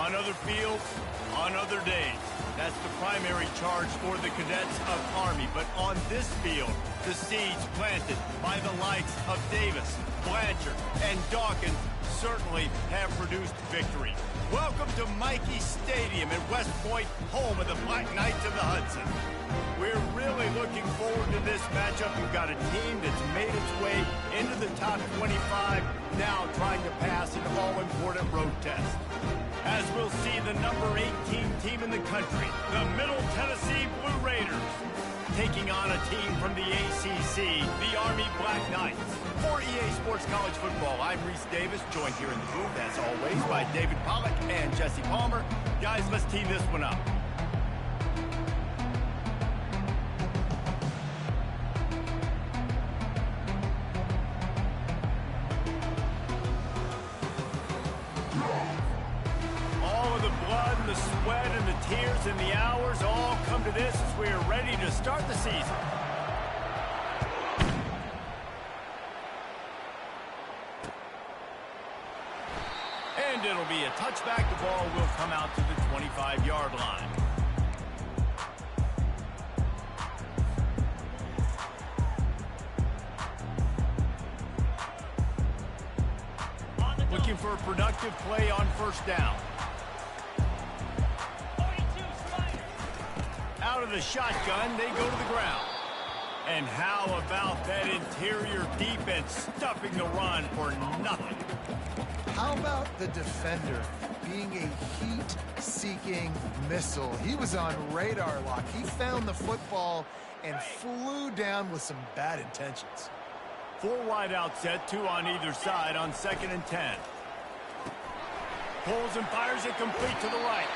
On other fields, on other days. That's the primary charge for the cadets of Army. But on this field, the seeds planted by the likes of Davis, Blanchard, and Dawkins certainly have produced victory. Welcome to Michie Stadium in West Point, home of the Black Knights of the Hudson. We're really looking forward to this matchup. We've got a team that's made its way into the top 25, now trying to pass an all-important road test. As we'll see the number 18 team in the country, the Middle Tennessee Blue Raiders, taking on a team from the ACC, the Army Black Knights. For EA Sports College Football, I'm Reese Davis, joined here in the booth, as always, by David Pollack and Jesse Palmer. Guys, let's tee this one up. The sweat and the tears and the hours all come to this as we are ready to start the season. And it'll be a touchback. The ball will come out to the 25-yard line. Looking for a productive play on first down. Out of the shotgun, they go to the ground. And how about that interior defense stuffing the run for nothing? How about the defender being a heat-seeking missile? He was on radar lock. He found the football and flew down with some bad intentions. 4 wide out set, 2 on either side on 2nd and 10. Pulls and fires it complete to the right.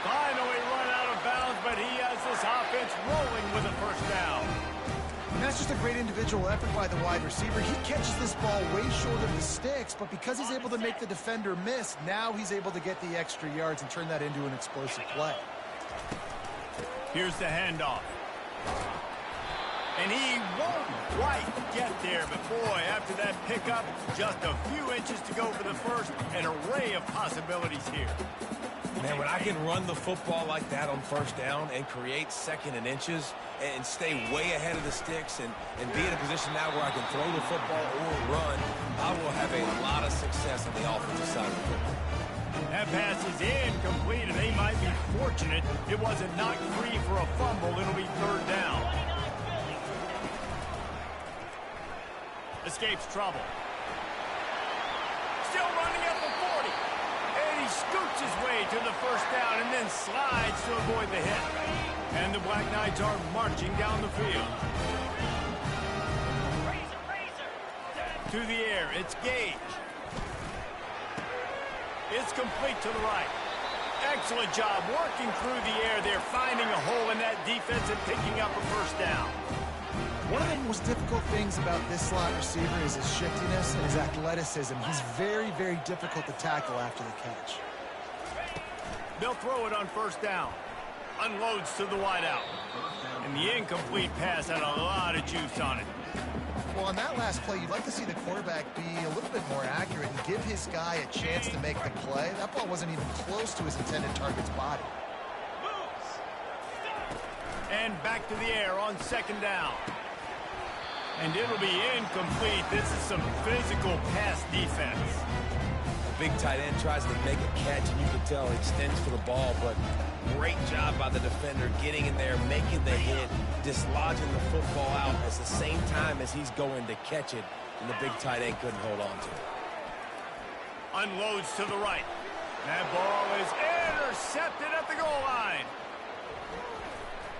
Finally run out of bounds, but he has this offense rolling with a first down. And that's just a great individual effort by the wide receiver. He catches this ball way short of the sticks, but because he's able to make the defender miss, now he's able to get the extra yards and turn that into an explosive play. Here's the handoff. And he won't quite get there, but boy, after that pickup, just a few inches to go for the first, an array of possibilities here. Man, when I can run the football like that on first down and create 2nd and inches and stay way ahead of the sticks and be in a position now where I can throw the football or run, I will have a lot of success on the offensive side of the football. That pass is incomplete, and they might be fortunate it wasn't knocked free for a fumble. It'll be 3rd down. Escapes trouble. Still running at the 40. And he scoots his way to the first down and then slides to avoid the hit. And the Black Knights are marching down the field. To the air, it's Gage. It's complete to the right. Excellent job working through the air there, finding a hole in that defense and picking up a first down. One of the most difficult things about this slot receiver is his shiftiness and his athleticism. He's very, very difficult to tackle after the catch. They'll throw it on first down. Unloads to the wideout. And the incomplete pass had a lot of juice on it. Well, on that last play, you'd like to see the quarterback be a little bit more accurate and give his guy a chance to make the play. That ball wasn't even close to his intended target's body. And back to the air on 2nd down. And it'll be incomplete. This is some physical pass defense. The big tight end tries to make a catch, and you can tell he extends for the ball, but great job by the defender getting in there, making the hit, dislodging the football out at the same time as he's going to catch it, and the big tight end couldn't hold on to it. Unloads to the right. That ball is intercepted at the goal line.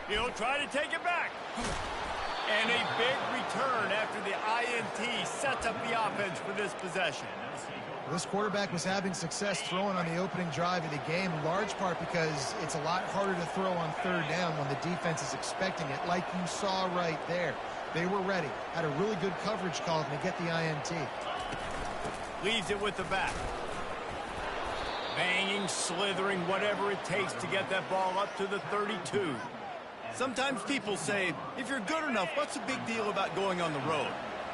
He'll try to take it back. And a big return after the INT sets up the offense for this possession. This quarterback was having success throwing on the opening drive of the game, in large part because it's a lot harder to throw on 3rd down when the defense is expecting it, like you saw right there. They were ready, had a really good coverage call to get the INT. Leaves it with the back. Banging, slithering, whatever it takes to get that ball up to the 32. Sometimes people say, if you're good enough, what's the big deal about going on the road?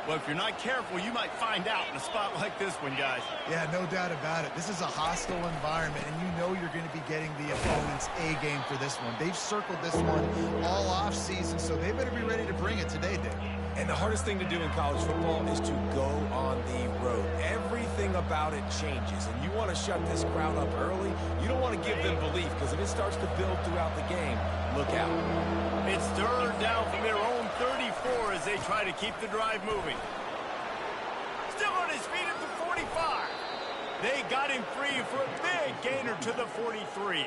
Well, if you're not careful, you might find out in a spot like this one, guys. Yeah, no doubt about it. This is a hostile environment, and you know you're going to be getting the opponent's A game for this one. They've circled this one all off season, so they better be ready to bring it today, Dave. And the hardest thing to do in college football is to go on the road. Everything about it changes, and you want to shut this crowd up early. You don't want to give them belief, because if it starts to build throughout the game, look out. It's third down from their own 34 as they try to keep the drive moving. Still on his feet at the 45. They got him free for a big gainer to the 43.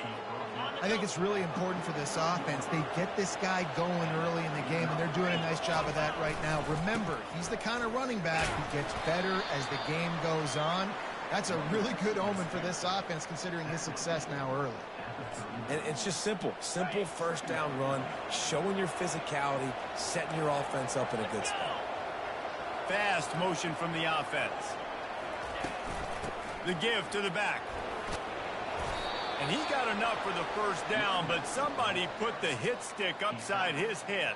I think it's really important for this offense. They get this guy going early in the game, and they're doing a nice job of that right now. Remember, he's the kind of running back who gets better as the game goes on. That's a really good omen for this offense, considering his success now early. And it's just simple first down run, showing your physicality, setting your offense up in a good spot. Fast motion from the offense. The give to the back. And he got enough for the first down, but somebody put the hit stick upside his head.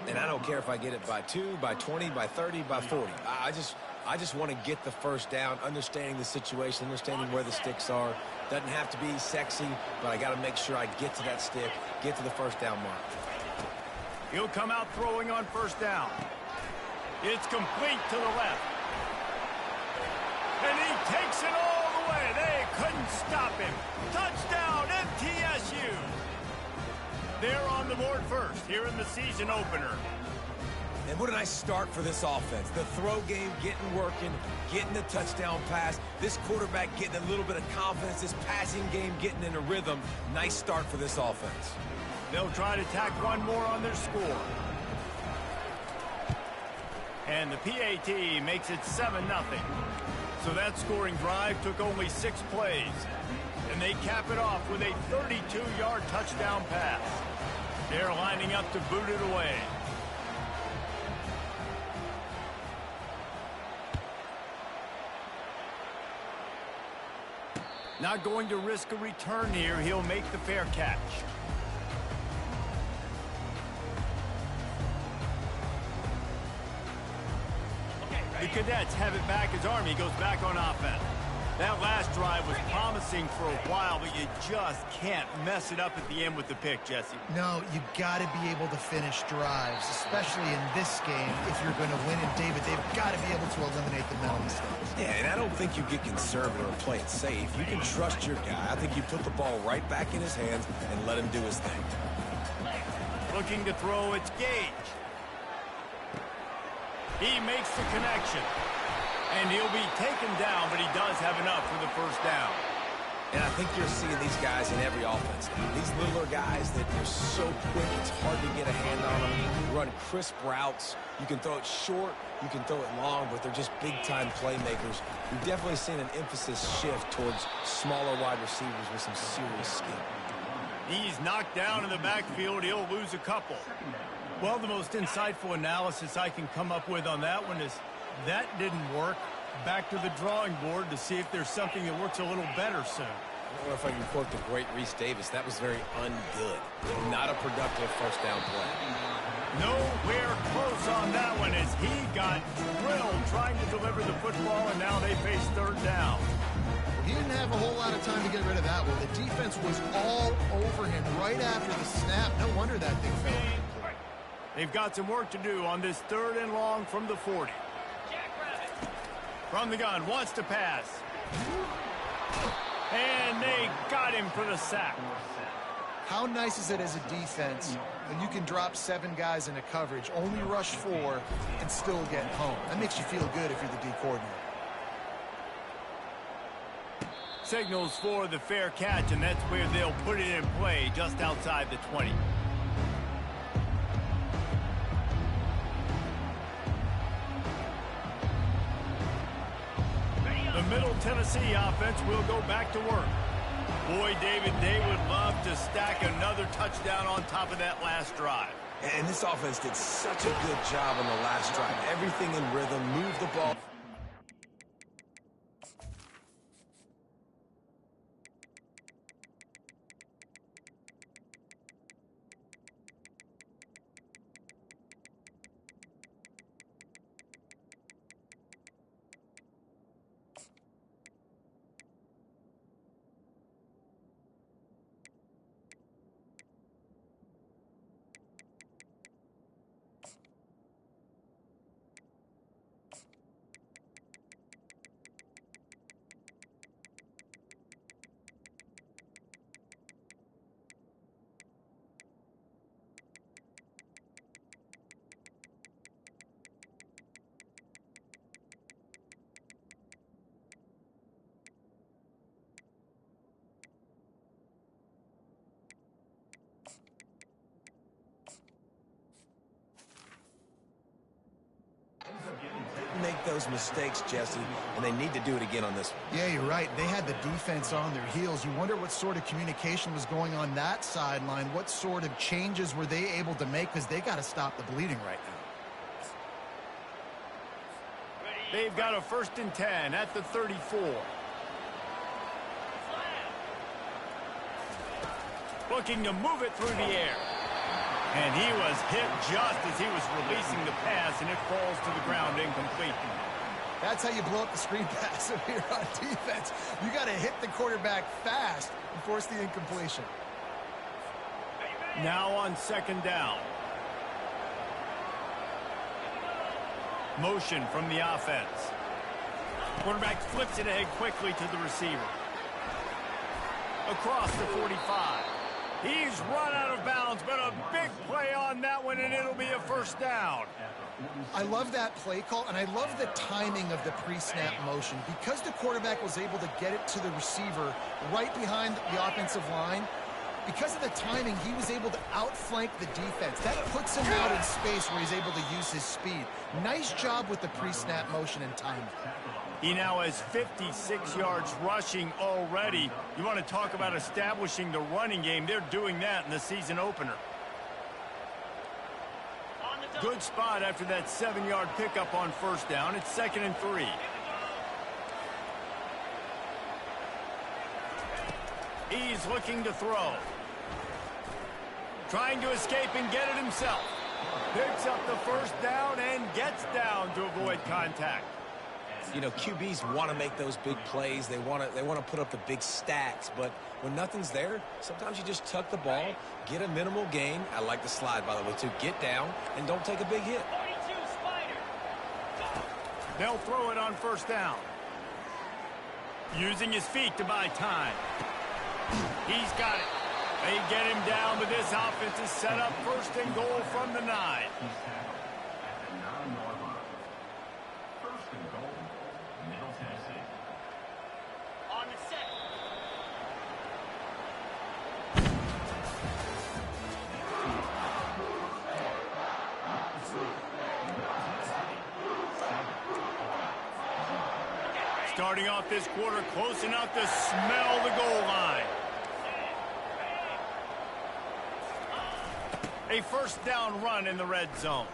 And I don't care if I get it by 2, by 20, by 30, by 40. I just want to get the first down, understanding the situation, understanding where the sticks are. Doesn't have to be sexy, but I got to make sure I get to that stick, get to the first down mark. He'll come out throwing on first down. It's complete to the left. And he takes it all the way. They couldn't stop him. Touchdown, MTSU. They're on the board first here in the season opener. And what a nice start for this offense. The throw game getting working, getting the touchdown pass. This quarterback getting a little bit of confidence. This passing game getting in a rhythm. Nice start for this offense. They'll try to tack one more on their score. And the PAT makes it 7-0. So that scoring drive took only 6 plays. And they cap it off with a 32-yard touchdown pass. They're lining up to boot it away. Not going to risk a return here. He'll make the fair catch. The Cadets have it back as Army goes back on offense. That last drive was promising for a while, but you just can't mess it up at the end with the pick, Jesse. No, you got to be able to finish drives, especially in this game if you're going to win. And, David, they've got to be able to eliminate the mental mistakes. Yeah, and I don't think you get conservative or play it safe. You can trust your guy. I think you put the ball right back in his hands and let him do his thing. Looking to throw, it's Gage. He makes the connection. And he'll be taken down, but he does have enough for the first down. And I think you're seeing these guys in every offense now. These littler guys that they're so quick, it's hard to get a hand on them. Run crisp routes. You can throw it short, you can throw it long, but they're just big-time playmakers. We've definitely seen an emphasis shift towards smaller wide receivers with some serious skill. He's knocked down in the backfield. He'll lose a couple. Well, the most insightful analysis I can come up with on that one is that didn't work. Back to the drawing board to see if there's something that works a little better soon. I don't know if I can quote the great Reese Davis. That was very ungood. Not a productive first down play. Nowhere close on that one as he got drilled trying to deliver the football, and now they face third down. He didn't have a whole lot of time to get rid of that one. The defense was all over him right after the snap. No wonder that thing fell. They've got some work to do on this 3rd and long from the 40. From the gun, wants to pass. And they got him for the sack. How nice is it as a defense when you can drop 7 guys into coverage, only rush 4, and still get home? That makes you feel good if you're the D coordinator. Signals for the fair catch, and that's where they'll put it in play, just outside the 20. The Middle Tennessee offense will go back to work. Boy, David, they would love to stack another touchdown on top of that last drive. And this offense did such a good job on the last drive. Everything in rhythm, moved the ball. those mistakes, Jesse, and they need to do it again on this one. Yeah, you're right. They had the defense on their heels. You wonder what sort of communication was going on that sideline. What sort of changes were they able to make, because they got to stop the bleeding right now. They've got a 1st and 10 at the 34. Looking to move it through the air. And he was hit just as he was releasing the pass, and it falls to the ground incomplete. That's how you blow up the screen pass if you're on defense. You got to hit the quarterback fast and force the incompletion. Now on 2nd down. Motion from the offense. Quarterback flips it ahead quickly to the receiver. Across the 45. He's run out of bounds, but a big play on that one, and it'll be a 1st down. I love that play call, and I love the timing of the pre-snap motion. Because the quarterback was able to get it to the receiver right behind the offensive line, because of the timing, he was able to outflank the defense. That puts him out in space where he's able to use his speed. Nice job with the pre-snap motion and timing. He now has 56 yards rushing already. You want to talk about establishing the running game. They're doing that in the season opener. Good spot after that 7-yard pickup on 1st down. It's 2nd and 3. He's looking to throw. Trying to escape and get it himself. Picks up the 1st down and gets down to avoid contact. You know, QBs want to make those big plays. They want to put up the big stats. But when nothing's there, sometimes you just tuck the ball, get a minimal gain. I like the slide, by the way, too. Get down and don't take a big hit. They'll throw it on 1st down. Using his feet to buy time. He's got it. They get him down, but this offense is set up 1st and goal from the 9. On the set. Starting off this quarter close enough to smell the goal line. A 1st down run in the red zone.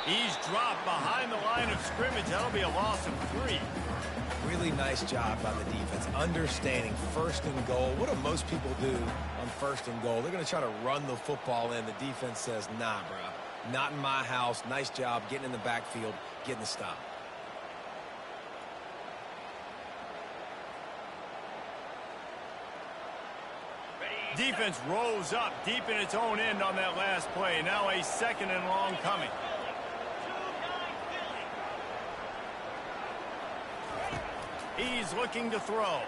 He's dropped behind the line of scrimmage. That'll be a loss of 3. Really nice job by the defense, understanding 1st and goal. What do most people do on 1st and goal? They're going to try to run the football in. The defense says, nah, bro, not in my house. Nice job getting in the backfield, getting the stop. Defense rolls up deep in its own end on that last play. Now a 2nd and long coming. He's looking to throw.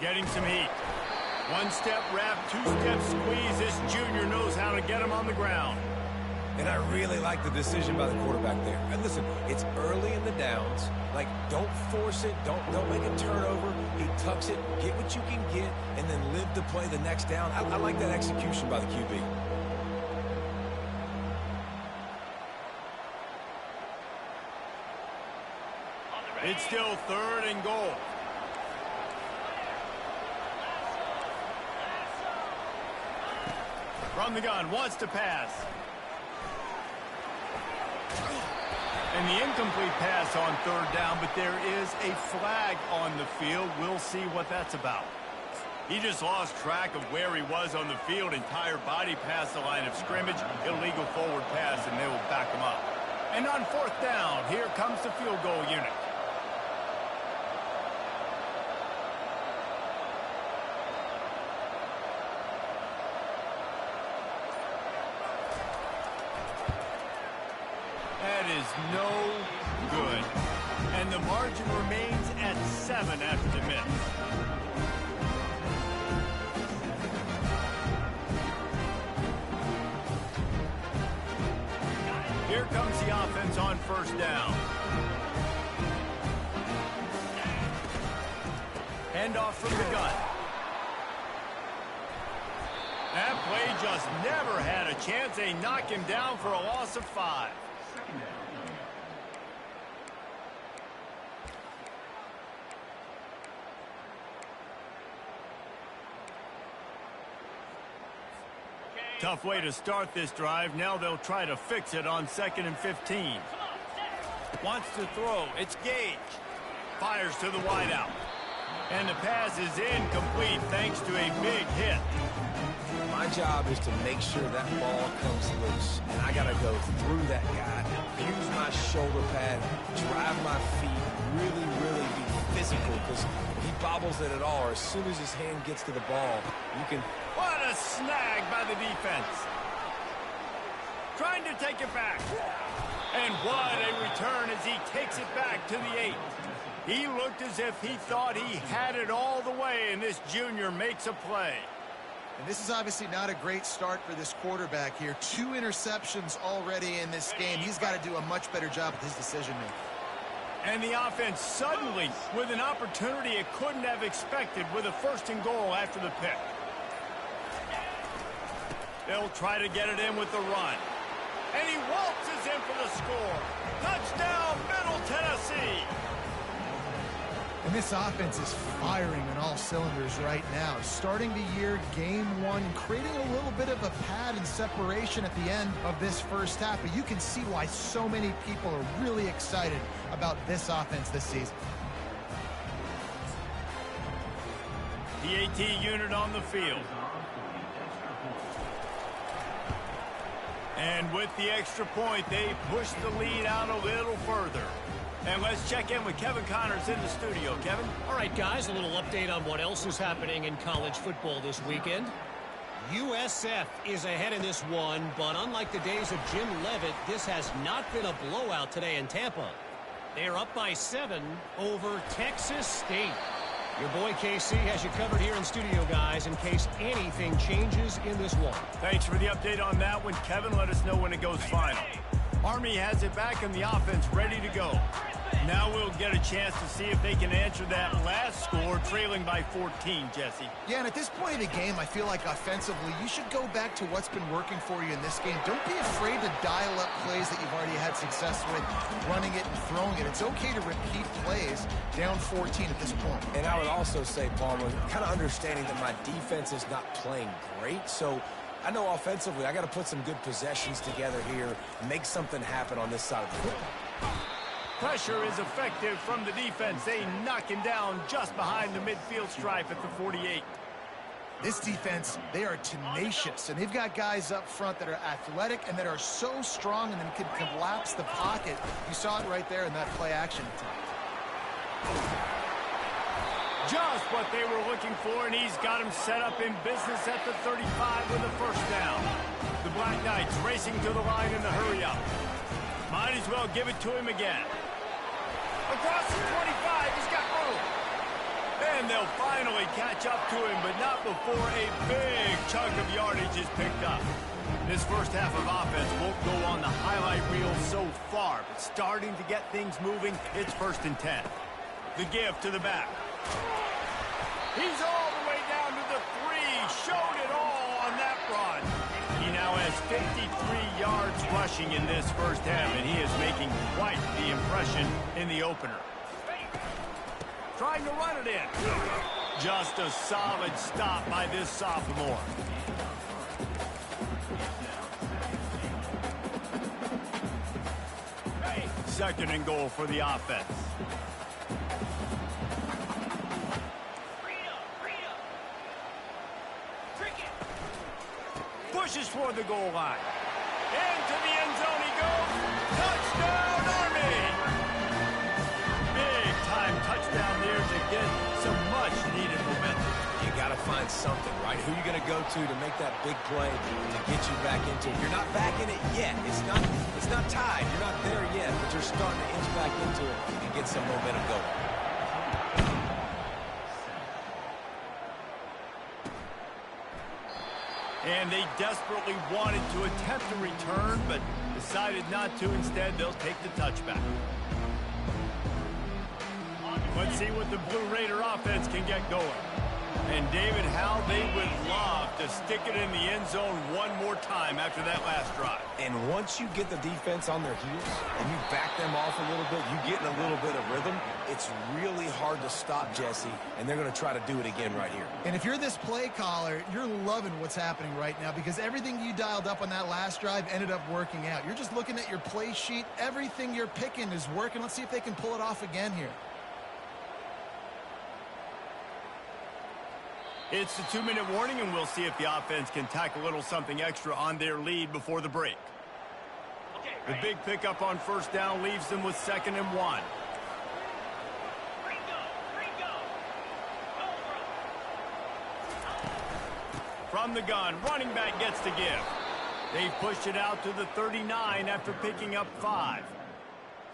Getting some heat. 1-step wrap, 2-step squeeze. This junior knows how to get him on the ground. And I really like the decision by the quarterback there. And listen, it's early in the downs. Like, don't force it. Don't make a turnover. He tucks it, get what you can get, and then live to play the next down. I like that execution by the QB. It's still 3rd and goal. From the gun, wants to pass. And the incomplete pass on 3rd down, but there is a flag on the field. We'll see what that's about. He just lost track of where he was on the field. Entire body past the line of scrimmage. Illegal forward pass, and they will back him up. And on 4th down, here comes the field goal unit. That is no good. And the margin remains at 7 after the miss. Here comes the offense on 1st down. Handoff from the gun. That play just never had a chance. They knock him down for a loss of 5. Tough way to start this drive. Now they'll try to fix it on 2nd and 15. Wants to throw. It's Gage. Fires to the wideout. And the pass is incomplete thanks to a big hit. My job is to make sure that ball comes loose. And I got to go through that guy, use my shoulder pad, drive my feet, really be physical, because if he bobbles it at all, or as soon as his hand gets to the ball, you can... What a snag by the defense. Trying to take it back. And what a return as he takes it back to the 8. He looked as if he thought he had it all the way, and this junior makes a play. And this is obviously not a great start for this quarterback here. 2 interceptions already in this game. He's got to do a much better job with his decision-making. And the offense suddenly with an opportunity it couldn't have expected with a 1st and goal after the pick. They'll try to get it in with the run. And he waltzes in for the score. Touchdown, Middle Tennessee. And this offense is firing on all cylinders right now. Starting the year, game 1, creating a little bit of a pad and separation at the end of this first half. But you can see why so many people are really excited about this offense this season. The AT unit on the field. And with the extra point, they push the lead out a little further. And let's check in with Kevin Connors in the studio. Kevin? All right, guys, a little update on what else is happening in college football this weekend. USF is ahead in this one, but unlike the days of Jim Leavitt, this has not been a blowout today in Tampa. They are up by 7 over Texas State. Your boy KC has you covered here in studio, guys, in case anything changes in this one. Thanks for the update on that one, Kevin. Let us know when it goes final. Army has it back in the offense, ready to go. Now we'll get a chance to see if they can answer that last score, trailing by 14, Jesse. Yeah, and at this point in the game, I feel like offensively, you should go back to what's been working for you in this game. Don't be afraid to dial up plays that you've already had success with, running it and throwing it. It's okay to repeat plays down 14 at this point. And I would also say, Palmer, kind of understanding that my defense is not playing great, so I know offensively I got to put some good possessions together here, make something happen on this side of the football. Pressure is effective from the defense. They knock him down just behind the midfield stripe at the 48. This defense, they are tenacious, and they've got guys up front that are athletic and that are so strong and then can collapse the pocket. You saw it right there in that play action attempt. Just what they were looking for, and he's got him set up in business at the 35 with a 1st down. The Black Knights racing to the line in the hurry-up. Might as well give it to him again. Across the 25, he's got room. And they'll finally catch up to him, but not before a big chunk of yardage is picked up. This first half of offense won't go on the highlight reel so far, but starting to get things moving, it's 1st and 10. The give to the back. He's all the way down to the 3. Showed it all on that run. He now has 53 yards rushing in this first half, and he is making quite the impression in the opener. Trying to run it in. Just a solid stop by this sophomore. Second and goal for the offense. Pushes toward the goal line. Into the end zone he goes. Touchdown, Army! Big time touchdown there to get some much-needed momentum. You got to find something, right? Who are you going to go to make that big play to get you back into it? You're not back in it yet. It's not tied. You're not there yet, but you're starting to inch back into it and get some momentum going. And they desperately wanted to attempt a return, but decided not to. Instead, they'll take the touchback. Let's see what the Blue Raider offense can get going. And David, how they would love to stick it in the end zone one more time after that last drive. And once you get the defense on their heels and you back them off a little bit, you get in a little bit of rhythm, it's really hard to stop, Jesse, and they're going to try to do it again right here. And if you're this play caller, you're loving what's happening right now because everything you dialed up on that last drive ended up working out. You're just looking at your play sheet. Everything you're picking is working. Let's see if they can pull it off again here. It's the 2-minute warning, and we'll see if the offense can tack a little something extra on their lead before the break. The big pickup on first down leaves them with 2nd and 1. From the gun, running back gets to give. They've pushed it out to the 39 after picking up 5.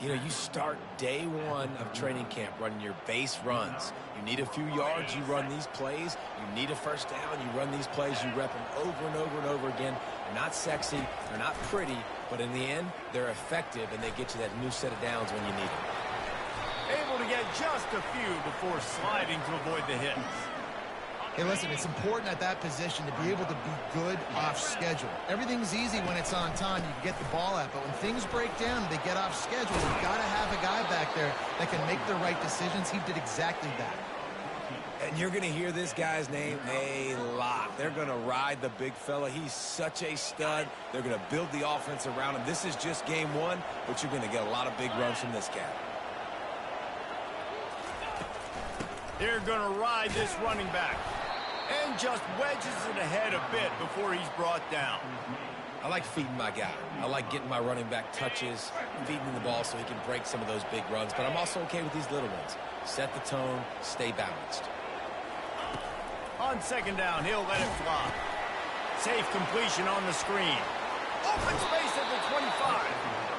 You know, you start day one of training camp running your base runs. You need a few yards, you run these plays. You need a first down, you run these plays. You rep them over and over and over again. They're not sexy, they're not pretty, but in the end, they're effective, and they get you that new set of downs when you need them. Able to get just a few before sliding to avoid the hits. Hey, listen, it's important at that position to be able to be good off schedule. Everything's easy when it's on time. You can get the ball out. But when things break down, they get off schedule. You've got to have a guy back there that can make the right decisions. He did exactly that. And you're going to hear this guy's name a lot. They're going to ride the big fella. He's such a stud. They're going to build the offense around him. This is just game one, but you're going to get a lot of big runs from this cat. They're going to ride this running back. And just wedges it ahead a bit before he's brought down. I like feeding my guy. I like getting my running back touches, feeding him the ball so he can break some of those big runs. But I'm also okay with these little ones. Set the tone, stay balanced. On 2nd down, he'll let it fly. Safe completion on the screen. Open space at the 25.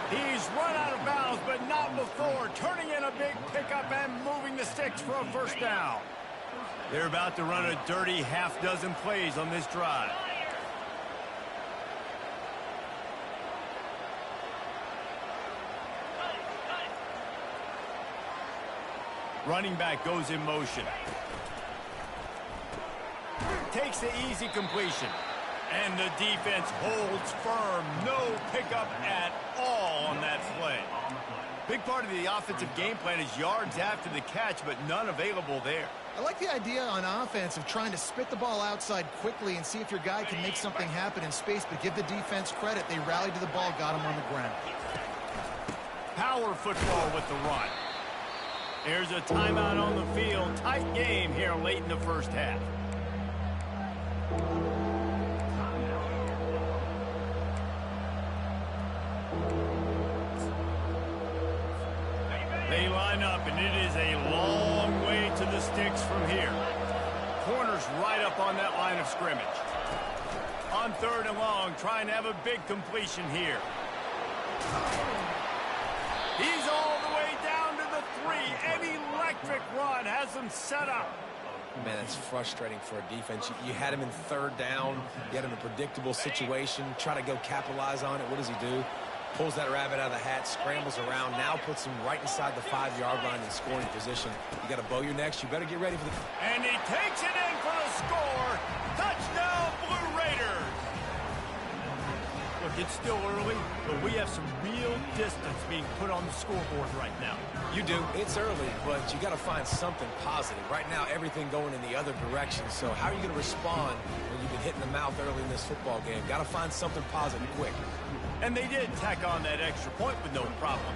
He's run out of bounds, but not before. Turning in a big pickup and moving the sticks for a first down. They're about to run a dirty half-dozen plays on this drive. Running back goes in motion. Takes the easy completion. And the defense holds firm. No pickup at all on that play. Big part of the offensive game plan is yards after the catch, but none available there. I like the idea on offense of trying to spit the ball outside quickly and see if your guy can make something happen in space, but give the defense credit. They rallied to the ball, got him on the ground. Power football with the run. There's a timeout on the field. Tight game here late in the first half. They line up, and it is a long way to the sticks from here. Corner's right up on that line of scrimmage. On 3rd and long, trying to have a big completion here. He's all the way down to the 3. An electric run has them set up. Man, it's frustrating for a defense. You had him in 3rd down. You had him in a predictable situation. Try to go capitalize on it. What does he do? Pulls that rabbit out of the hat, scrambles around, now puts him right inside the 5-yard line in scoring position. You got to bow your necks. You better get ready for the... And he takes it in for the score. Touchdown, Blue Raiders. Look, it's still early, but we have some real distance being put on the scoreboard right now. You do. It's early, but you got to find something positive. Right now, everything going in the other direction. So how are you going to respond when you've been hit in the mouth early in this football game? Got to find something positive quick. And they did tack on that extra point with no problem.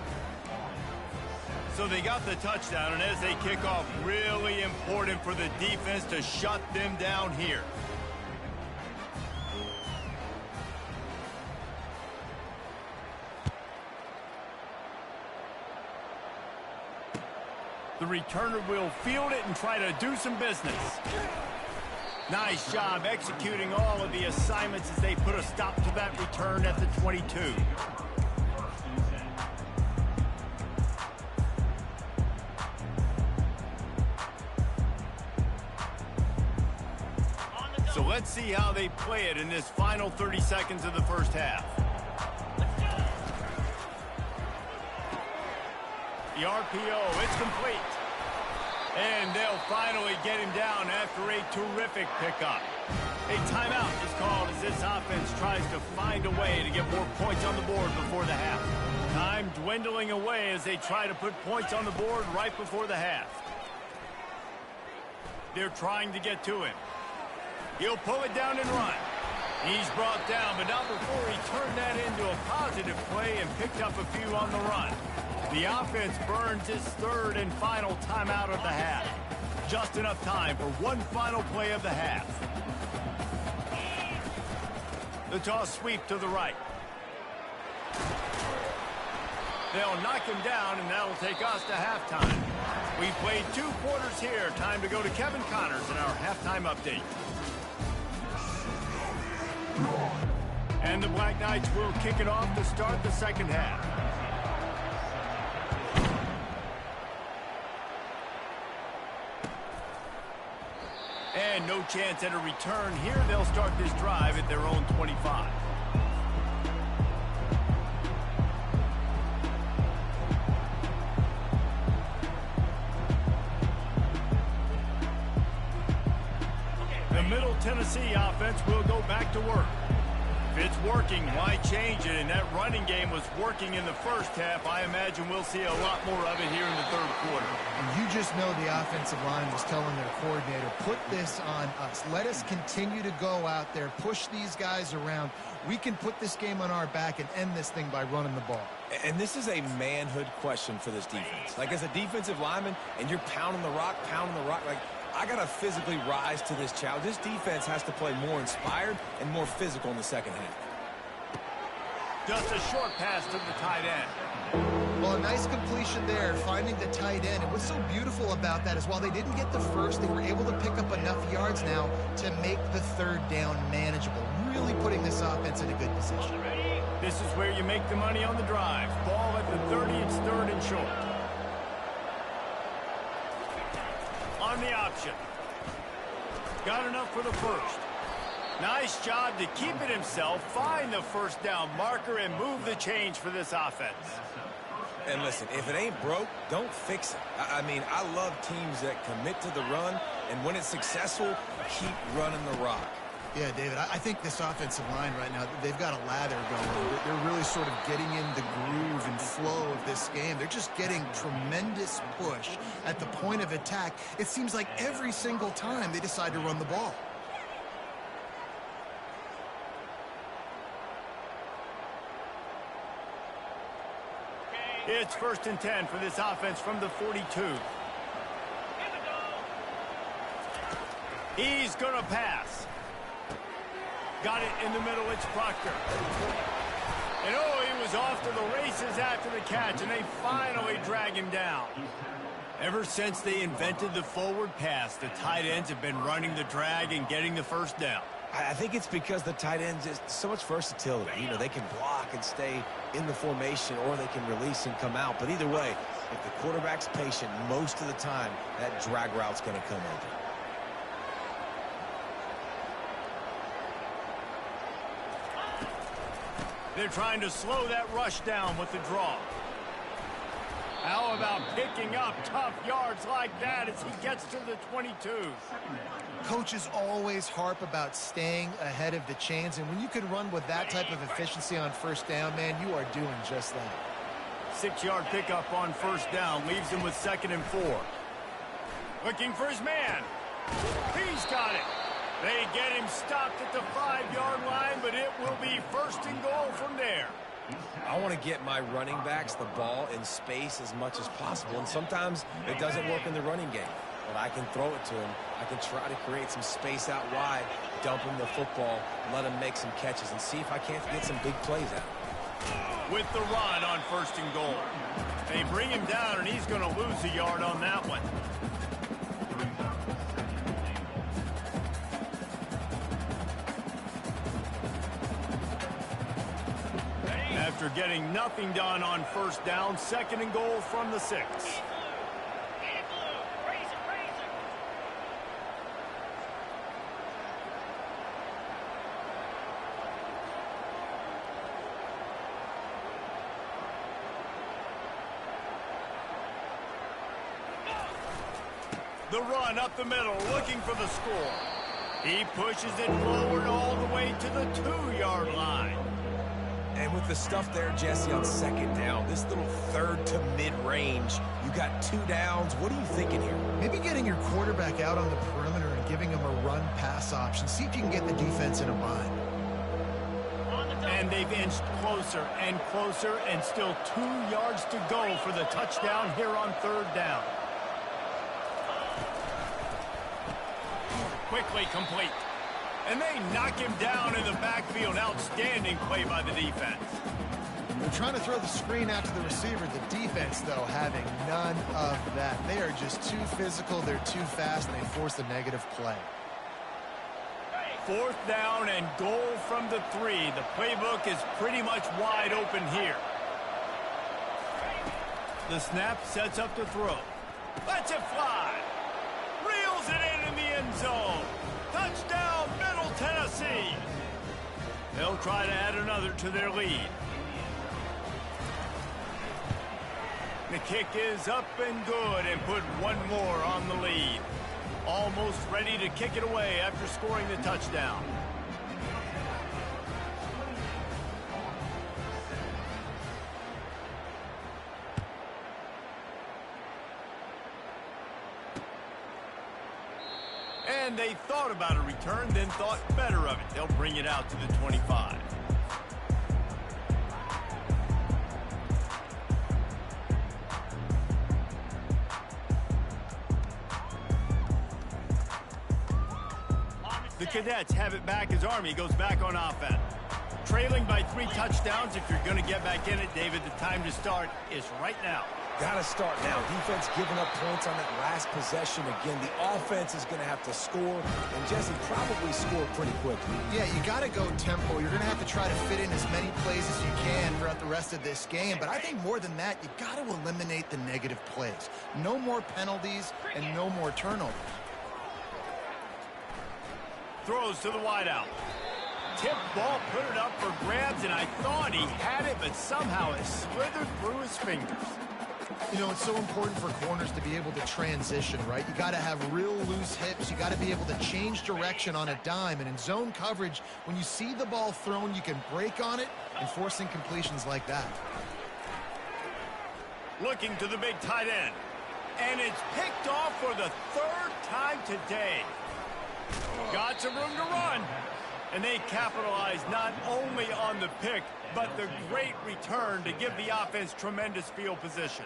So they got the touchdown, and as they kick off, really important for the defense to shut them down here. The returner will field it and try to do some business. Nice job executing all of the assignments as they put a stop to that return at the 22. So let's see how they play it in this final 30 seconds of the first half. The RPO, it's complete. And they'll finally get him down after a terrific pickup. A timeout is called as this offense tries to find a way to get more points on the board before the half. Time dwindling away as they try to put points on the board right before the half. They're trying to get to him. He'll pull it down and run. He's brought down, but not before he turned that into a positive play and picked up a few on the run. The offense burns its third and final timeout of the half. Just enough time for one final play of the half. The toss sweep to the right. They'll knock him down, and that'll take us to halftime. We played 2 quarters here. Time to go to Kevin Connors in our halftime update. And the Black Knights will kick it off to start the second half. And no chance at a return here. They'll start this drive at their own 25. The Middle Tennessee offense will go back to work. If it's working, why change it? And that running game was working in the first half. I imagine we'll see a lot more of it here in the third quarter. And you just know the offensive line was telling their coordinator, put this on us. Let us continue to go out there, push these guys around. We can put this game on our back and end this thing by running the ball. And this is a manhood question for this defense. Like, as a defensive lineman, and you're pounding the rock, like, I got to physically rise to this challenge. This defense has to play more inspired and more physical in the second half. Just a short pass to the tight end. Well, a nice completion there, finding the tight end. And what's so beautiful about that is while they didn't get the first, they were able to pick up enough yards now to make the third down manageable. Really putting this offense in a good position. This is where you make the money on the drive. Ball at the 30, it's third and short. On the option. Got enough for the first. Nice job to keep it himself, find the first down marker, and move the change for this offense. And listen, if it ain't broke, don't fix it. I mean, I love teams that commit to the run, and when it's successful, keep running the rock. Yeah, David, I think this offensive line right now, they've got a lather going. They're really sort of getting in the groove and flow of this game. They're just getting tremendous push at the point of attack. It seems like every single time they decide to run the ball. It's 1st and 10 for this offense from the 42. He's going to pass. Got it in the middle. It's Proctor. And oh, he was off to the races after the catch, and they finally drag him down. Ever since they invented the forward pass, the tight ends have been running the drag and getting the first down. I think it's because the tight ends is so much versatility. You know, they can block and stay in the formation, or they can release and come out. But either way, if the quarterback's patient, most of the time, that drag route's going to come over. They're trying to slow that rush down with the draw. How about picking up tough yards like that as he gets to the 22? Coaches always harp about staying ahead of the chains, and when you can run with that type of efficiency on first down, man, you are doing just that. 6-yard pickup on first down leaves him with 2nd and 4. Looking for his man. He's got it. They get him stopped at the 5-yard line, but it will be 1st and goal from there. I want to get my running backs the ball in space as much as possible, and sometimes it doesn't work in the running game. But I can throw it to him. I can try to create some space out wide, dump him the football, let him make some catches, and see if I can't get some big plays out. With the run on 1st and goal. They bring him down, and he's going to lose a yard on that one. After getting nothing done on first down, 2nd and goal from the 6. The run up the middle, looking for the score. He pushes it forward all the way to the 2-yard line. And with the stuff there, Jesse, on second down, this little third to mid-range, you got 2 downs. What are you thinking here? Maybe getting your quarterback out on the perimeter and giving him a run-pass option. See if you can get the defense in a bind. And they've inched closer and closer, and still 2 yards to go for the touchdown here on third down. Quickly complete. And they knock him down in the backfield. Outstanding play by the defense. They're trying to throw the screen out to the receiver. The defense, though, having none of that. They are just too physical. They're too fast, and they force a negative play. 4th down and goal from the 3. The playbook is pretty much wide open here. The snap sets up the throw. Lets it fly. Reels it in the end zone. Touchdown, Middle Tennessee. They'll try to add another to their lead. The kick is up and good and put one more on the lead. Almost ready to kick it away after scoring the touchdown. And they thought about a return, then thought better of it. They'll bring it out to the 25. The Cadets have it back as Army goes back on offense. Trailing by 3 touchdowns. If you're going to get back in it, David, the time to start is right now. Got to start now. Defense giving up points on that last possession. Again, the offense is going to have to score, and Jesse probably score pretty quickly. Yeah, you got to go tempo. You're going to have to try to fit in as many plays as you can throughout the rest of this game. But I think more than that, you got to eliminate the negative plays. No more penalties and no more turnovers. Throws to the wideout. Tip ball, put it up for grabs, and I thought he had it, but somehow it slithered through his fingers. You know, it's so important for corners to be able to transition, right? You got to have real loose hips. You got to be able to change direction on a dime. And in zone coverage, when you see the ball thrown, you can break on it and force incompletions like that. Looking to the big tight end. And it's picked off for the 3rd time today. Got some room to run. And they capitalize not only on the pick, but the great return to give the offense tremendous field position.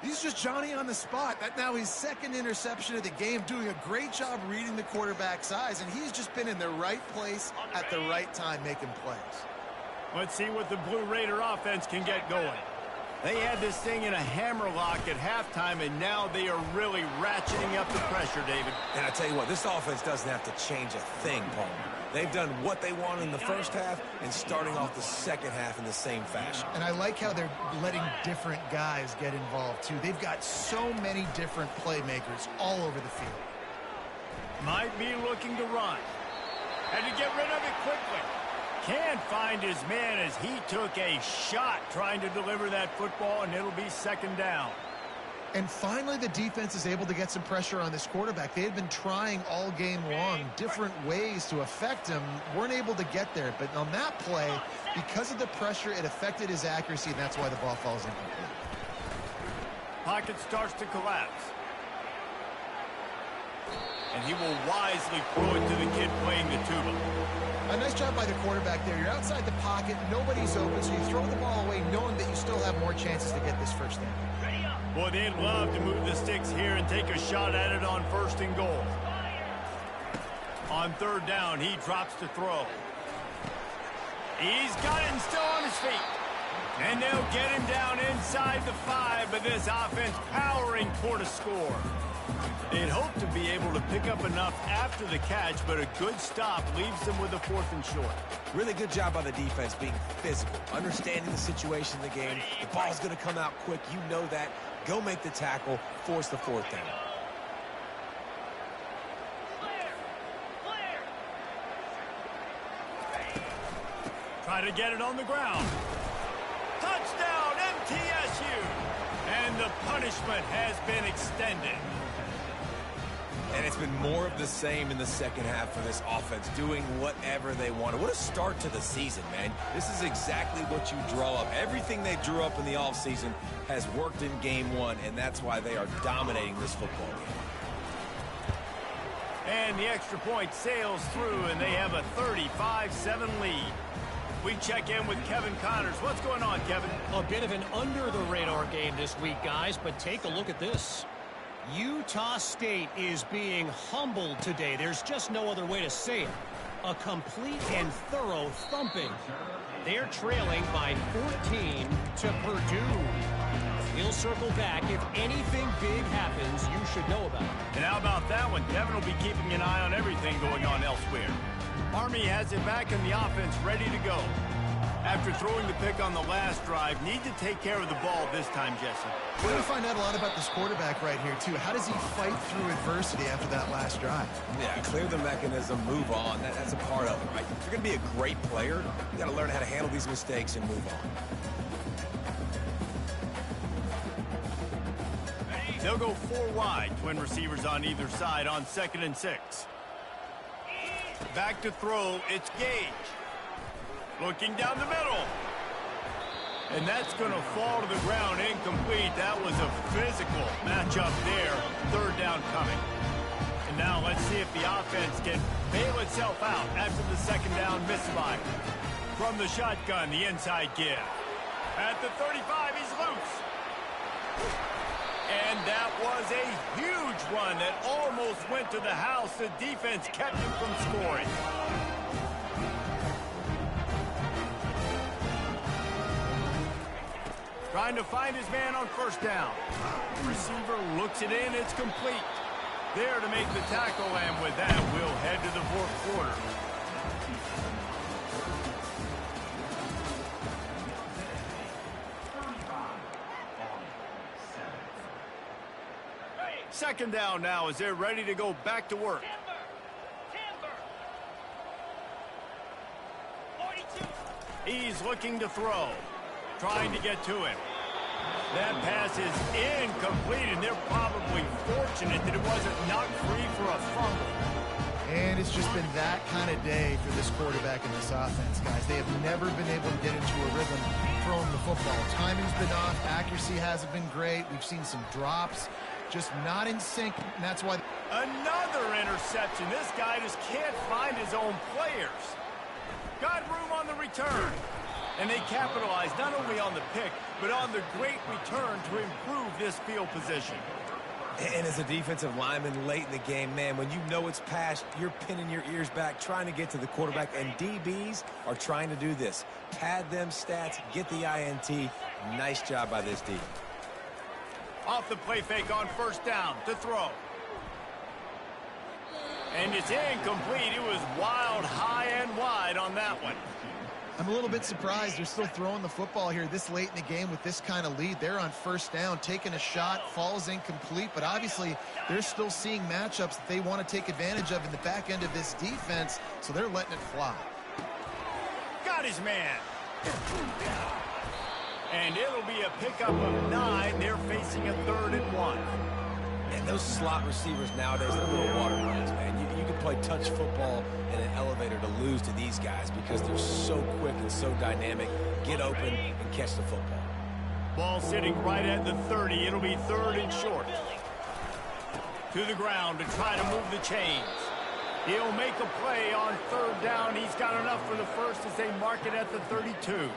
He's just Johnny on the spot. That now his 2nd interception of the game, doing a great job reading the quarterback's eyes, and he's just been in the right place at the right time making plays. Let's see what the Blue Raider offense can get going. They had this thing in a hammerlock at halftime, and now they are really ratcheting up the pressure, David. And I tell you what, this offense doesn't have to change a thing, Paul. They've done what they want in the first half and starting off the second half in the same fashion. And I like how they're letting different guys get involved, too. They've got so many different playmakers all over the field. Might be looking to run. Had to get rid of it quickly. Can't find his man as he took a shot trying to deliver that football, and it'll be 2nd down. And finally, the defense is able to get some pressure on this quarterback. They had been trying all game long different ways to affect him, weren't able to get there. But on that play, because of the pressure, it affected his accuracy, and that's why the ball falls incomplete. Pocket starts to collapse. And he will wisely throw it to the kid playing the tuba. A nice job by the quarterback there. You're outside the pocket, nobody's open, so you throw the ball away knowing that you still have more chances to get this first down. Boy, they'd love to move the sticks here and take a shot at it on 1st and goal. On 3rd down, he drops to throw. He's got it and still on his feet. And they'll get him down inside the 5, but this offense powering toward a score. They'd hope to be able to pick up enough after the catch, but a good stop leaves them with a 4th and short. Really good job by the defense being physical, understanding the situation in the game. The ball's going to come out quick. You know that. Go make the tackle, force the 4th down. Try to get it on the ground. Touchdown, MTSU! And the punishment has been extended. And it's been more of the same in the second half for this offense, doing whatever they wanted. What a start to the season, man. This is exactly what you draw up. Everything they drew up in the offseason has worked in game one, and that's why they are dominating this football game. And the extra point sails through, and they have a 35-7 lead. We check in with Kevin Connors. What's going on, Kevin? A bit of an under-the-radar game this week, guys, but take a look at this. Utah State is being humbled today. There's just no other way to say it. A complete and thorough thumping. They're trailing by 14 to Purdue. We'll circle back. If anything big happens, you should know about it. And how about that one? Kevin will be keeping an eye on everything going on elsewhere. Army has it back in the offense, ready to go. After throwing the pick on the last drive, need to take care of the ball this time, Jesse. We're going to find out a lot about this quarterback right here, too. How does he fight through adversity after that last drive? Yeah, clear the mechanism, move on. That's a part of it, right? If you're going to be a great player, you got to learn how to handle these mistakes and move on. They'll go 4 wide, twin receivers on either side on 2nd and 6. Back to throw, it's Gage. Looking down the middle. And that's going to fall to the ground incomplete. That was a physical matchup there. 3rd down coming. And now let's see if the offense can bail itself out after the 2nd down misfire. From the shotgun, the inside give. At the 35, he's loose. And that was a huge run that almost went to the house. The defense kept him from scoring. Trying to find his man on 1st down. Receiver looks it in. It's complete. There to make the tackle, and with that, we'll head to the 4th quarter. Second down now as they're ready to go back to work. He's looking to throw. Trying to get to him. That pass is incomplete, and they're probably fortunate that it wasn't knocked free for a fumble. And it's just been that kind of day for this quarterback and this offense, guys. They have never been able to get into a rhythm throwing the football. Timing's been off. Accuracy hasn't been great. We've seen some drops. Just not in sync, and that's why. Another interception. This guy just can't find his own players. Got room on the return. And they capitalized not only on the pick, but on the great return to improve this field position. And as a defensive lineman late in the game, man, when you know it's passed, you're pinning your ears back, trying to get to the quarterback, and DBs are trying to do this. Pad them stats, get the INT. Nice job by this D. Off the play fake on 1st down to throw. And it's incomplete. It was wild, high and wide on that one. I'm a little bit surprised they're still throwing the football here this late in the game with this kind of lead. They're on 1st down, taking a shot, falls incomplete, but obviously they're still seeing matchups that they want to take advantage of in the back end of this defense, so they're letting it fly. Got his man. And it'll be a pickup of 9. They're facing a 3rd and 1. And those slot receivers nowadays, they're little water runs, man. You can play touch football in an elevator to lose to these guys because they're so quick and so dynamic. Get open and catch the football. Ball sitting right at the 30. It'll be 3rd and short. To the ground to try to move the chains. He'll make a play on 3rd down. He's got enough for the first as they mark it at the 32.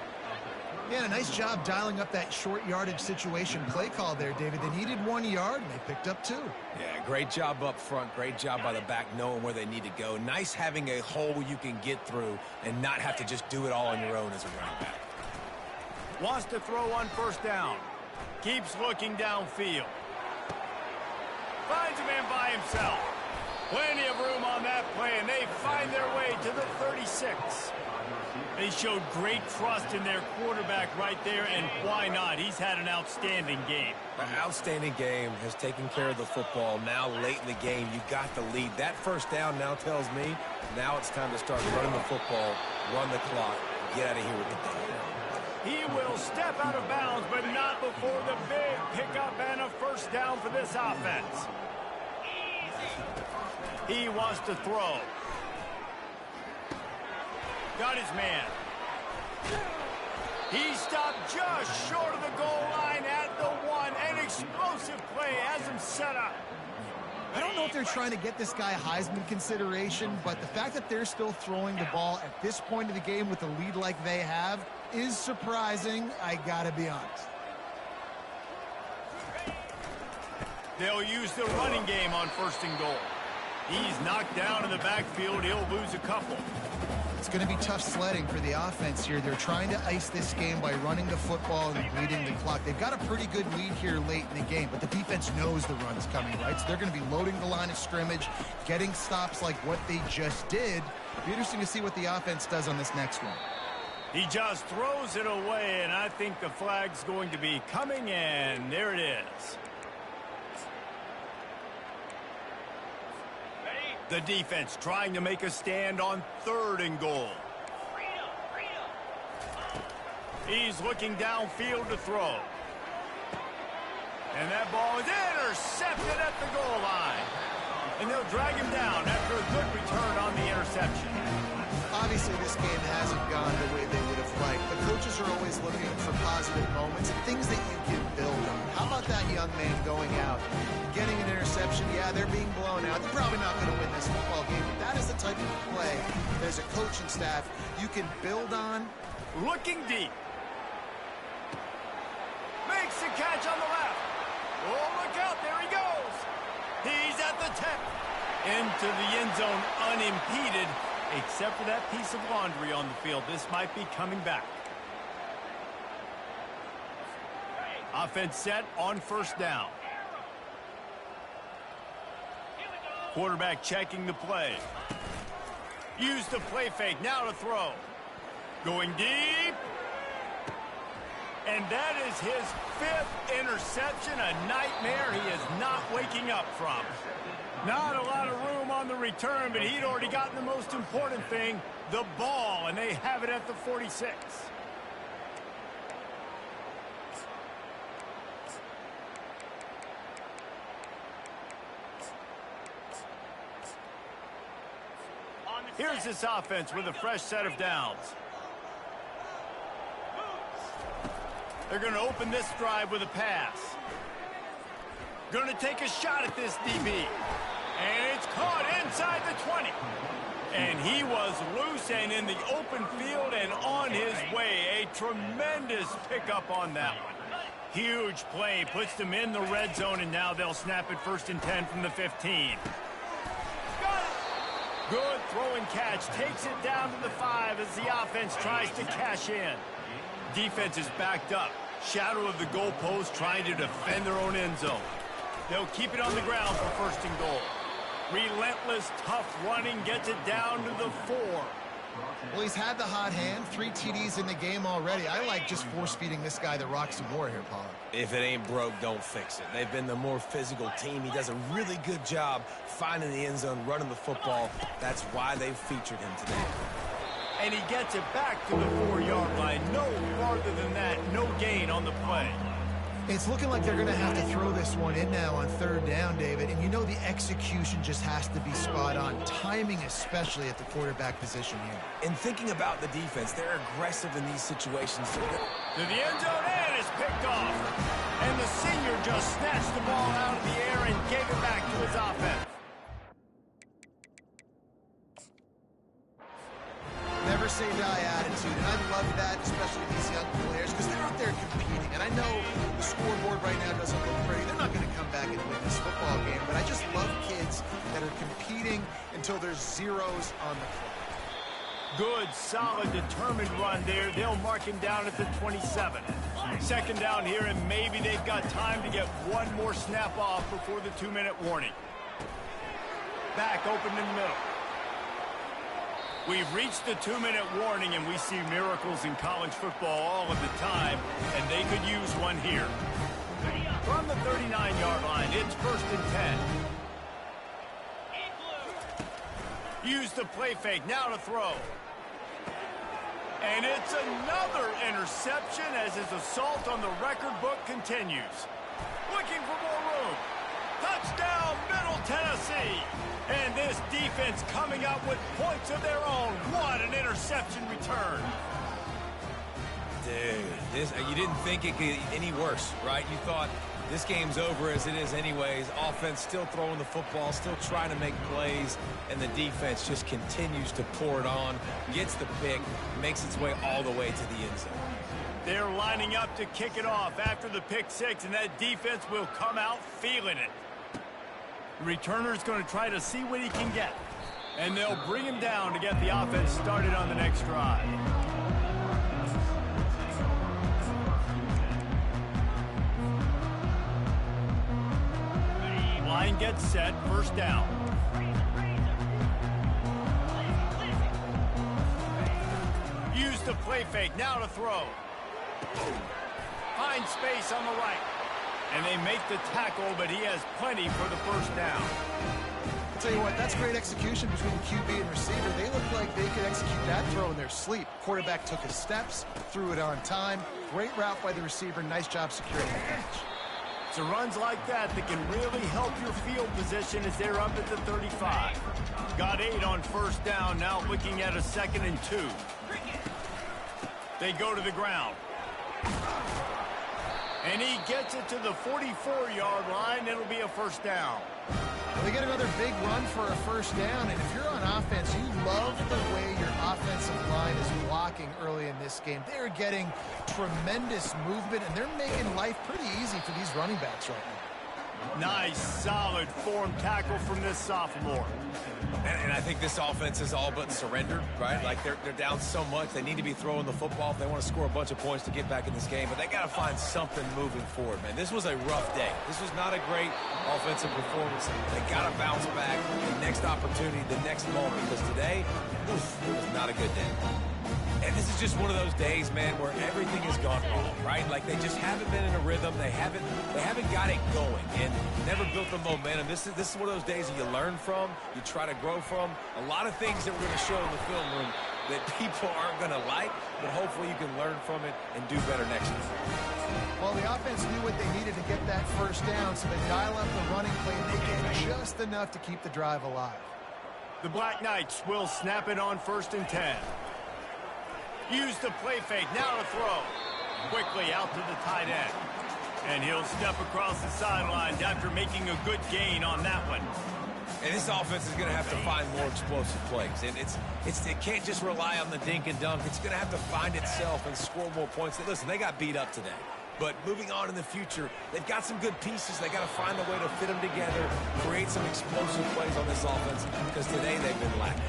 Yeah, a nice job dialing up that short yardage situation play call there, David. They needed 1 yard, and they picked up 2. Yeah, great job up front. Great job by the back knowing where they need to go. Nice having a hole you can get through and not have to just do it all on your own as a running back. Wants to throw on 1st down. Keeps looking downfield. Finds a man by himself. Plenty of room on that play, and they find their way to the 36. They showed great trust in their quarterback right there, and why not? He's had an outstanding game. An outstanding game, has taken care of the football. Now late in the game, you got the lead. That 1st down now tells me now it's time to start running the football, run the clock, get out of here with the ball. He will step out of bounds, but not before the big pickup and a 1st down for this offense. He wants to throw. Got his man. He stopped just short of the goal line at the 1. An explosive play has him set up. I don't know if they're trying to get this guy Heisman consideration, but the fact that they're still throwing the ball at this point of the game with a lead like they have is surprising, I gotta be honest. They'll use the running game on 1st and goal. He's knocked down in the backfield. He'll lose a couple. It's going to be tough sledding for the offense here. They're trying to ice this game by running the football and bleeding the clock. They've got a pretty good lead here late in the game, but the defense knows the run's coming, right? So they're going to be loading the line of scrimmage, getting stops like what they just did. It'll be interesting to see what the offense does on this next one. He just throws it away, and I think the flag's going to be coming in. There it is. The defense trying to make a stand on 3rd and goal. He's looking downfield to throw. And that ball is intercepted at the goal line. And they'll drag him down after a good return on the interception. Obviously, this game hasn't gone the way they would have liked. The coaches are always looking for positive moments and things that you can build on. How about that young man going out, getting an interception? Yeah, they're being blown out. They're probably not going to win this football game, but that is the type of play that as a coaching staff you can build on. Looking deep. Makes the catch on the left. Oh, look out. There he goes. He's at the 10. Into the end zone unimpeded. Except for that piece of laundry on the field. This might be coming back. Offense set on 1st down. Quarterback checking the play. Use the play fake. Now to throw. Going deep. And that is his 5th interception. A nightmare he is not waking up from. Not a lot of room on the return, but he'd already gotten the most important thing, the ball, and they have it at the 46. Here's this offense with a fresh set of downs. They're going to open this drive with a pass. Going to take a shot at this DB. And it's caught inside the 20. And he was loose and in the open field and on his way. A tremendous pickup on that one. Huge play, puts them in the red zone, and now they'll snap it 1st and 10 from the 15. Good throw and catch. Takes it down to the 5 as the offense tries to cash in. Defense is backed up. Shadow of the goalpost trying to defend their own end zone. They'll keep it on the ground for 1st and goal. Relentless, tough running gets it down to the 4. Well, he's had the hot hand, 3 TDs in the game already. I like just force-feeding this guy the rock some more here, Paul. If it ain't broke, don't fix it. They've been the more physical team. He does a really good job finding the end zone, running the football. That's why they've featured him today. And he gets it back to the 4-yard line. No farther than that. No gain on the play. It's looking like they're going to have to throw this one in now on 3rd down, David. And you know the execution just has to be spot on. Timing especially at the quarterback position here. And thinking about the defense, they're aggressive in these situations. To the end zone, and it's picked off. And the senior just snatched the ball out of the air and gave it back to his offense. Never say die attitude, and I love that, especially these young players, because they're out there competing. And I know the scoreboard right now doesn't look pretty. They're not going to come back and win this football game, but I just love kids that are competing until there's zeros on the clock. Good, solid, determined run there. They'll mark him down at the 27. 2nd down here, and maybe they've got time to get one more snap off before the 2-minute warning. Back open in the middle. We've reached the 2-minute warning, and we see miracles in college football all of the time, and they could use one here. From the 39-yard line, it's 1st and 10. Use the play fake, now to throw. And it's another interception as his assault on the record book continues. Looking for more room. Touchdown, Middle Tennessee. And this defense coming up with points of their own. What an interception return. Dude, you didn't think it could get any worse, right? You thought this game's over as it is anyways. Offense still throwing the football, still trying to make plays, and the defense just continues to pour it on, gets the pick, makes its way all the way to the end zone. They're lining up to kick it off after the pick six, and that defense will come out feeling it. The returner's going to try to see what he can get, and they'll bring him down to get the offense started on the next drive. Line gets set, first down. Use the play fake, now to throw. Find space on the right. And they make the tackle, but he has plenty for the first down. I'll tell you what, that's great execution between QB and receiver. They look like they could execute that throw in their sleep. Quarterback took his steps, threw it on time. Great route by the receiver. Nice job securing the catch. It's runs like that can really help your field position as they're up at the 35. Got 8 on first down, now looking at a 2nd and 2. They go to the ground. And he gets it to the 44-yard line. It'll be a first down. Well, they get another big run for a first down, and if you're on offense, you love the way your offensive line is blocking early in this game. They're getting tremendous movement, and they're making life pretty easy for these running backs right now. Nice, solid form tackle from this sophomore. And I think this offense is all but surrendered, right? Like they're down so much. They need to be throwing the football if they want to score a bunch of points to get back in this game. But they got to find something moving forward, man. This was a rough day. This was not a great offensive performance. They got to bounce back the next opportunity, the next moment. Because today, oof, it was not a good day. And this is just one of those days, man, where everything has gone wrong, right? Like they just haven't been in a rhythm. They haven't got it going and never built the momentum. This is one of those days that you learn from, you try to grow from. A lot of things that we're going to show in the film room that people aren't going to like, but hopefully you can learn from it and do better next time. Well, the offense knew what they needed to get that first down, so they dial up the running play, and they get just enough to keep the drive alive. The Black Knights will snap it on 1st and 10. Use the play fake, now to throw. Quickly out to the tight end. And he'll step across the sidelines after making a good gain on that one. And this offense is going to have to find more explosive plays. And it can't just rely on the dink and dunk. It's going to have to find itself and score more points. Listen, they got beat up today. But moving on in the future, they've got some good pieces. They got to find a way to fit them together, create some explosive plays on this offense, because today they've been lacking.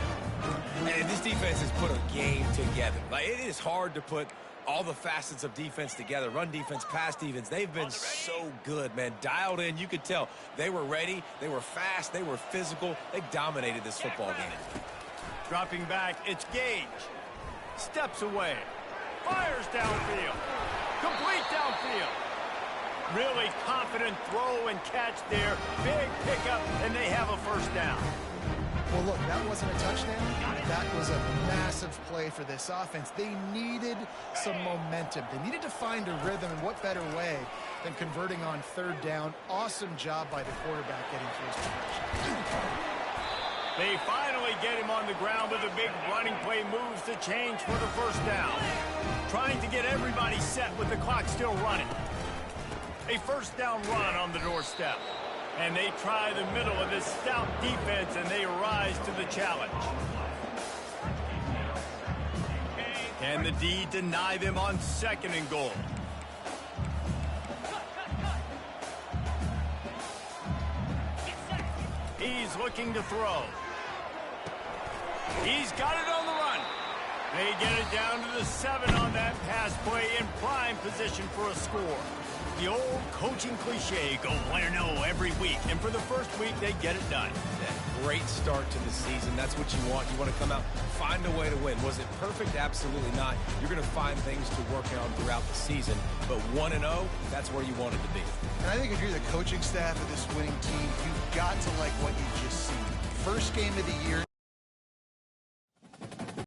And this defense has put a game together. Like, it is hard to put all the facets of defense together. Run defense, pass defense. They've been so good, man. Dialed in. You could tell they were ready. They were fast. They were physical. They dominated this football game. Dropping back, it's Gage. Steps away. Fires downfield. Complete downfield. Really confident throw and catch there. Big pickup, and they have a first down. Well, look, that wasn't a touchdown. That was a massive play for this offense. They needed some momentum. They needed to find a rhythm, and what better way than converting on 3rd down. Awesome job by the quarterback getting through his progression. They finally get him on the ground with a big running play, moves the change for the first down. Trying to get everybody set with the clock still running. A first down run on the doorstep. And they try the middle of this stout defense, and they rise to the challenge. Can the D deny them on 2nd and goal? He's looking to throw. He's got it on the run. They get it down to the 7 on that pass play in prime position for a score. The old coaching cliche, go win or no every week. And for the first week, they get it done. Yeah, great start to the season. That's what you want. You want to come out, find a way to win. Was it perfect? Absolutely not. You're going to find things to work on throughout the season. But 1-0, that's where you want it to be. And I think if you're the coaching staff of this winning team, you've got to like what you've just seen. First game of the year.